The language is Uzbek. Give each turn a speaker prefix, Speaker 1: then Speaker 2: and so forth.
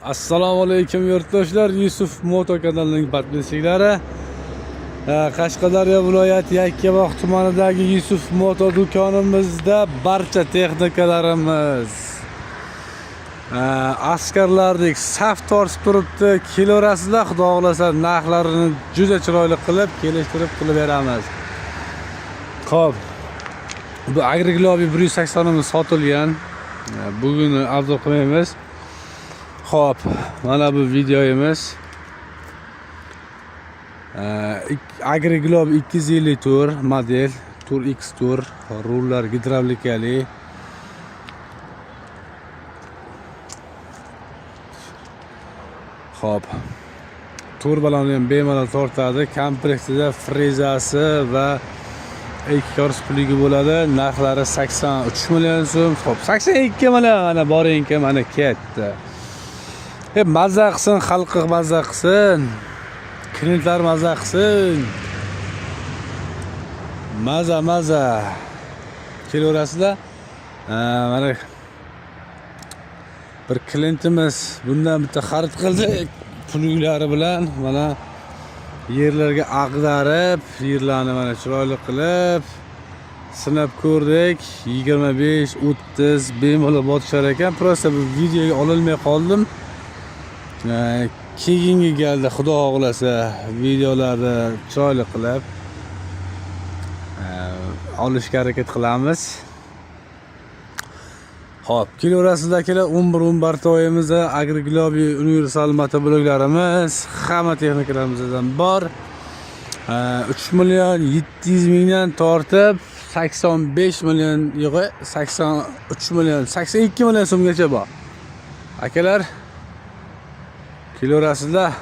Speaker 1: Assalomu alaykum yurtdoshlar, Yusuf Moto kanalining podpischiklari. Qashqadaryo viloyati Yakkabog' tumanidagi Yusuf Moto do'konimizda barcha texnikalarimiz askarlardek saf tortib turibdi. Kelarasizlar, xudo xolasa narxlarini juda chiroyli qilib kelishtirib beramiz. Xo'p. Bu Agriglobi 180 imiz sotilgan. Bugun arzu qilmaymiz. Xo'p, mana bu videoyimiz. Agriglob 250 tur model, Tur X tur, rullar gidravlikali. Xo'p. Tur baloni ham bemalol tortadi. Komplektida frezasi va ikki kors pligi bo'ladi. Narxlari 83 million so'm. Xo'p, 82 million mana boringki, mana ketdi. Mazza qilsin, xalqi mazza qilsin, klientlar mazza qilsin. Maza kelaverasizlar. Mana bir klientimiz bundan bitta xarid qildi, pullari bilan mana yerlarga ag'darib, yerlarni mana chiroyli qilib sinab ko'rdik. 25-30 bemalol botishar ekan. Prosta bu videoga ololmay qoldim. Keyingi galda xudo xolasa videolarni chiroyli qilib olishga harakat qilamiz. Xo'p, kelaverasizlar akalar, 11-11 oyimizda Agriglobi universal motobloklarimiz hamma texnikalarimizdan bor. 3 million 700 mingdan tortib 85 million, yo'q, 83 million, 82 million so'mgacha bor. Akalar, kelaverasizlar.